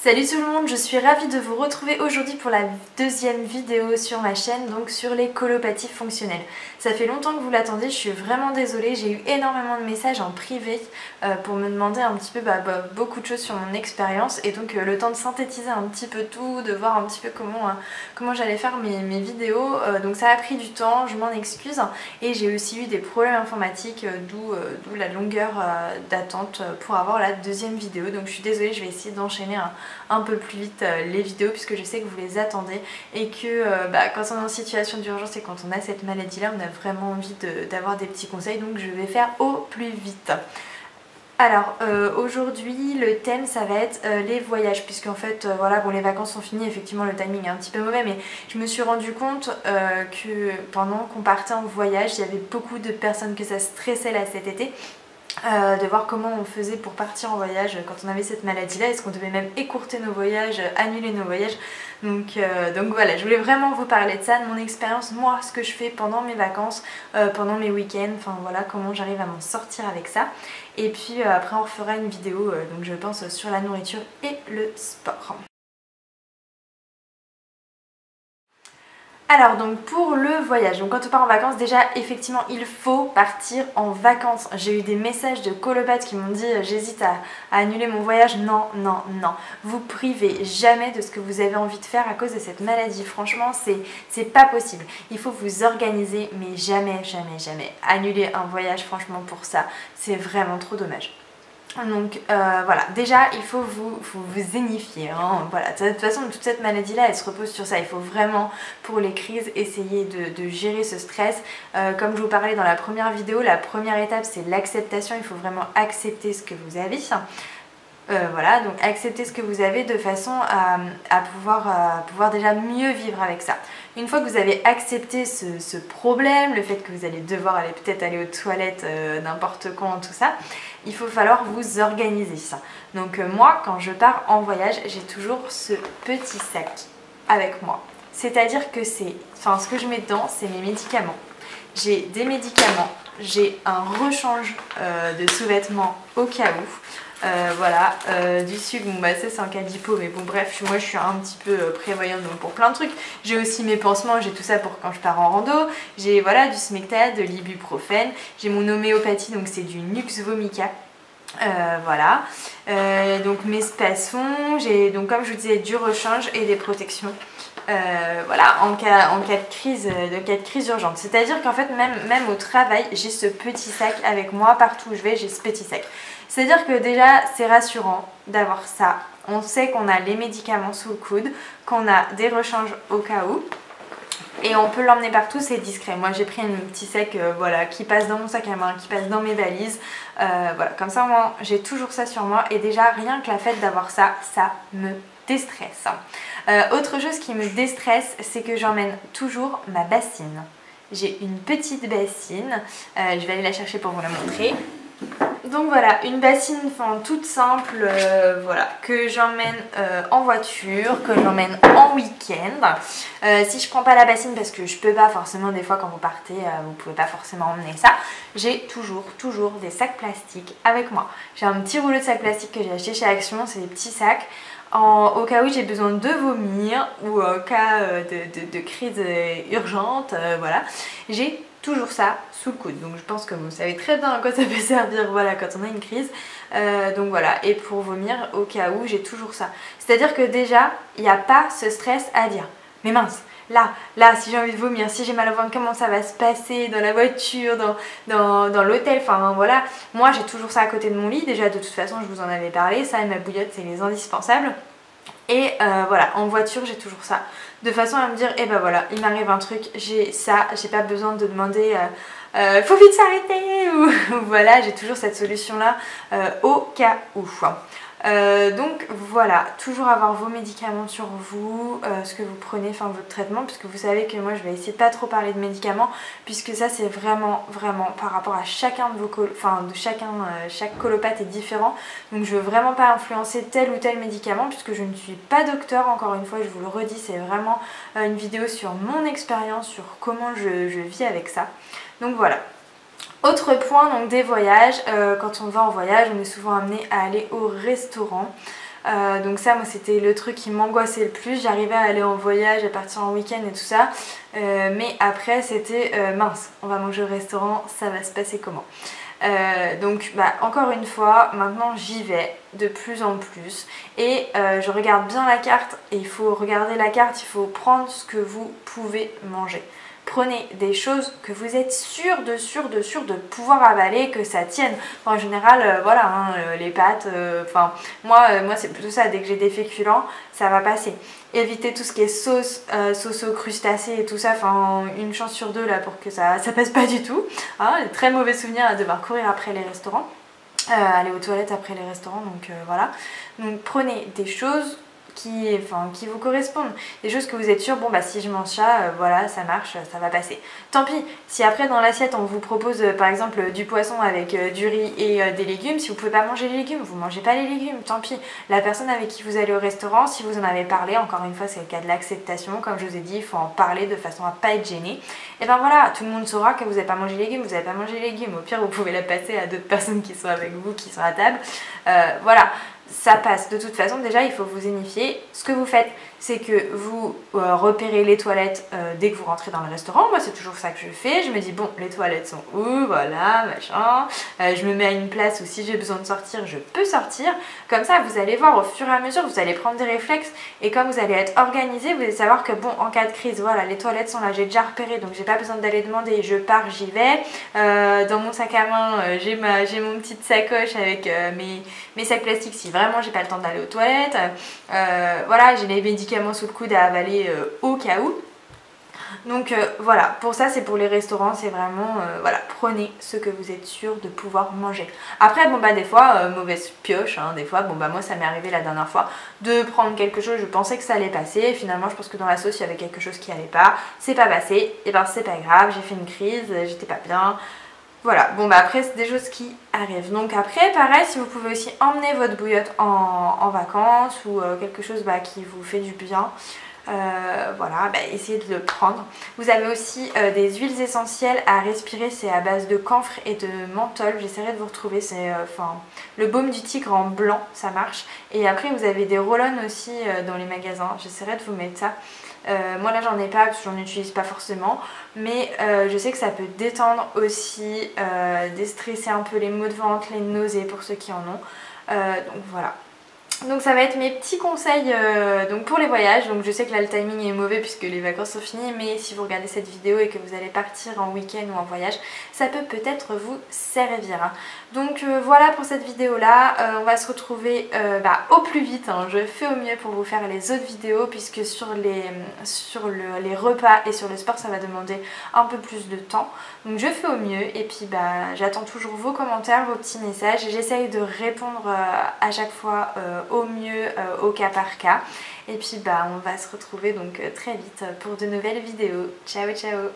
Salut tout le monde, je suis ravie de vous retrouver aujourd'hui pour la deuxième vidéo sur ma chaîne, donc sur les colopathies fonctionnelles. Ça fait longtemps que vous l'attendez, je suis vraiment désolée, j'ai eu énormément de messages en privé pour me demander un petit peu beaucoup de choses sur mon expérience et donc le temps de synthétiser un petit peu tout, de voir un petit peu comment j'allais faire mes vidéos, donc ça a pris du temps, je m'en excuse, et j'ai aussi eu des problèmes informatiques, d'où la longueur d'attente pour avoir la deuxième vidéo, donc je suis désolée, je vais essayer d'enchaîner un peu plus vite les vidéos puisque je sais que vous les attendez et que quand on est en situation d'urgence et quand on a cette maladie là on a vraiment envie d'avoir des petits conseils, donc je vais faire au plus vite. Alors aujourd'hui le thème ça va être les voyages, puisque en fait voilà, bon, les vacances sont finies, effectivement le timing est un petit peu mauvais, mais je me suis rendu compte que pendant qu'on partait en voyage il y avait beaucoup de personnes que ça stressait là cet été. De voir comment on faisait pour partir en voyage quand on avait cette maladie là, est-ce qu'on devait même écourter nos voyages, annuler nos voyages, donc voilà, je voulais vraiment vous parler de ça, de mon expérience, moi ce que je fais pendant mes vacances, pendant mes week-ends, enfin voilà comment j'arrive à m'en sortir avec ça, et puis après on refera une vidéo donc je pense sur la nourriture et le sport. Alors donc pour le voyage, donc quand on part en vacances, déjà effectivement il faut partir en vacances. J'ai eu des messages de colopathes qui m'ont dit j'hésite à annuler mon voyage. Non, non, non. Vous privez jamais de ce que vous avez envie de faire à cause de cette maladie. Franchement c'est pas possible. Il faut vous organiser, mais jamais, jamais, jamais annuler un voyage, franchement pour ça c'est vraiment trop dommage. Donc voilà, déjà il faut vous zénifier, hein. Voilà. De toute façon toute cette maladie là elle se repose sur ça, il faut vraiment pour les crises essayer de gérer ce stress. Comme je vous parlais dans la première vidéo, la première étape c'est l'acceptation, il faut vraiment accepter ce que vous avez. Voilà, donc accepter ce que vous avez de façon à pouvoir déjà mieux vivre avec ça. Une fois que vous avez accepté ce problème, le fait que vous allez devoir peut-être aller aux toilettes n'importe quand, tout ça, il faut falloir vous organiser ça. Donc moi, quand je pars en voyage, j'ai toujours ce petit sac avec moi. C'est-à-dire que ce que je mets dedans, c'est mes médicaments. J'ai des médicaments, j'ai un rechange de sous-vêtements au cas où. Voilà, du sucre, bon bah ça c'est en cas d'hypo, mais bon bref, moi je suis un petit peu prévoyante donc pour plein de trucs. J'ai aussi mes pansements, j'ai tout ça pour quand je pars en rando. J'ai voilà du Smecta, de l'ibuprofène, j'ai mon homéopathie, donc c'est du Nux Vomica. Voilà, donc mes spasmons, j'ai donc comme je vous disais du rechange et des protections. Voilà, en cas de crise urgente. C'est-à-dire qu'en fait même au travail j'ai ce petit sac avec moi, partout où je vais j'ai ce petit sac. C'est-à-dire que déjà c'est rassurant d'avoir ça. On sait qu'on a les médicaments sous le coude, qu'on a des rechanges au cas où. Et on peut l'emmener partout, c'est discret. Moi j'ai pris un petit sac voilà, qui passe dans mon sac à main, qui passe dans mes valises. Voilà, comme ça moi j'ai toujours ça sur moi. Et déjà rien que la fait d'avoir ça, ça me déstresse. Autre chose qui me déstresse, c'est que j'emmène toujours ma bassine. J'ai une petite bassine, je vais aller la chercher pour vous la montrer. Donc voilà, une bassine toute simple, voilà, que j'emmène en voiture, que j'emmène en week-end. Si je prends pas la bassine parce que je peux pas forcément, des fois quand vous partez, vous pouvez pas forcément emmener ça, j'ai toujours des sacs plastiques avec moi. J'ai un petit rouleau de sacs plastiques que j'ai acheté chez Action, c'est des petits sacs. Au cas où j'ai besoin de vomir ou au cas de crise urgente, voilà, j'ai toujours ça sous le coude. Donc je pense que vous savez très bien à quoi ça peut servir, voilà, quand on a une crise. Donc voilà, et pour vomir, au cas où, j'ai toujours ça. C'est-à-dire que déjà, il n'y a pas ce stress à dire. Mais mince, là, si j'ai envie de vomir, si j'ai mal au ventre, comment ça va se passer dans la voiture, dans l'hôtel, enfin voilà. Moi j'ai toujours ça à côté de mon lit, déjà de toute façon je vous en avais parlé, ça et ma bouillotte c'est les indispensables. Et voilà, en voiture j'ai toujours ça, de façon à me dire, et ben voilà, il m'arrive un truc, j'ai ça, j'ai pas besoin de demander faut vite s'arrêter ou voilà, j'ai toujours cette solution là au cas où. Donc voilà, toujours avoir vos médicaments sur vous, ce que vous prenez, enfin votre traitement, puisque vous savez que moi je vais essayer de pas trop parler de médicaments, puisque ça c'est vraiment par rapport à chacun de vos chaque colopathe est différent, donc je veux vraiment pas influencer tel ou tel médicament, puisque je ne suis pas docteur, encore une fois je vous le redis, c'est vraiment une vidéo sur mon expérience, sur comment je vis avec ça, donc voilà. Autre point donc des voyages, quand on va en voyage on est souvent amené à aller au restaurant. Donc ça, moi, c'était le truc qui m'angoissait le plus. J'arrivais à aller en voyage, à partir en week-end et tout ça. Mais après, c'était mince, on va manger au restaurant, ça va se passer comment? Donc encore une fois, maintenant j'y vais de plus en plus et je regarde bien la carte et il faut regarder la carte, il faut prendre ce que vous pouvez manger. Prenez des choses que vous êtes sûr de pouvoir avaler, que ça tienne. En général, voilà, hein, les pâtes, moi c'est plutôt ça, dès que j'ai des féculents, ça va passer. Évitez tout ce qui est sauce aux crustacés et tout ça, enfin une chance sur deux là pour que ça passe pas du tout. Hein, très mauvais souvenir à devoir courir après les restaurants, aller aux toilettes après les restaurants, donc voilà. Donc prenez des choses qui vous correspondent, des choses que vous êtes sûr, bon bah si je mange ça, voilà, ça marche, ça va passer. Tant pis, si après dans l'assiette on vous propose par exemple du poisson avec du riz et des légumes, si vous pouvez pas manger les légumes, vous mangez pas les légumes, tant pis. La personne avec qui vous allez au restaurant, si vous en avez parlé, encore une fois c'est le cas de l'acceptation, comme je vous ai dit, il faut en parler de façon à pas être gêné. Et ben voilà, tout le monde saura que vous n'avez pas mangé les légumes, vous n'avez pas mangé les légumes, au pire vous pouvez la passer à d'autres personnes qui sont avec vous, qui sont à table, voilà. Ça passe. De toute façon, déjà, il faut vous unifier. Ce que vous faites, c'est que vous repérez les toilettes dès que vous rentrez dans le restaurant. Moi, c'est toujours ça que je fais. Je me dis, bon, les toilettes sont où? Voilà, machin. Je me mets à une place où si j'ai besoin de sortir, je peux sortir. Comme ça, vous allez voir au fur et à mesure, vous allez prendre des réflexes. Et comme vous allez être organisé, vous allez savoir que, bon, en cas de crise, voilà, les toilettes sont là, j'ai déjà repéré, donc j'ai pas besoin d'aller demander. Je pars, j'y vais. Dans mon sac à main, j'ai mon petite sacoche avec mes sacs plastiques si vraiment j'ai pas le temps d'aller aux toilettes. Voilà, j'ai les médicaments sous le coude à avaler au cas où. Donc voilà, pour ça c'est pour les restaurants, c'est vraiment voilà, prenez ce que vous êtes sûr de pouvoir manger. Après bon bah des fois mauvaise pioche, hein, des fois bon bah moi ça m'est arrivé la dernière fois de prendre quelque chose, je pensais que ça allait passer, et finalement je pense que dans la sauce il y avait quelque chose qui allait pas, c'est pas passé, et ben c'est pas grave, j'ai fait une crise, j'étais pas bien. Voilà, bon bah après c'est des choses qui arrivent. Donc après pareil, si vous pouvez aussi emmener votre bouillotte en vacances ou quelque chose qui vous fait du bien, voilà, essayez de le prendre. Vous avez aussi des huiles essentielles à respirer, c'est à base de camphre et de menthol. J'essaierai de vous retrouver, c'est le baume du tigre en blanc, ça marche. Et après vous avez des roll-on aussi dans les magasins, j'essaierai de vous mettre ça. Moi là j'en ai pas parce que j'en utilise pas forcément, mais je sais que ça peut détendre aussi, déstresser un peu les maux de ventre, les nausées pour ceux qui en ont, donc voilà. Donc ça va être mes petits conseils donc pour les voyages. Donc je sais que là le timing est mauvais puisque les vacances sont finies, mais si vous regardez cette vidéo et que vous allez partir en week-end ou en voyage, ça peut peut-être vous servir. Donc voilà pour cette vidéo là, on va se retrouver au plus vite, hein. Je fais au mieux pour vous faire les autres vidéos puisque sur les repas et sur le sport ça va demander un peu plus de temps. Donc je fais au mieux et puis j'attends toujours vos commentaires, vos petits messages et j'essaye de répondre à chaque fois au mieux au cas par cas. Et puis on va se retrouver donc très vite pour de nouvelles vidéos. Ciao ciao.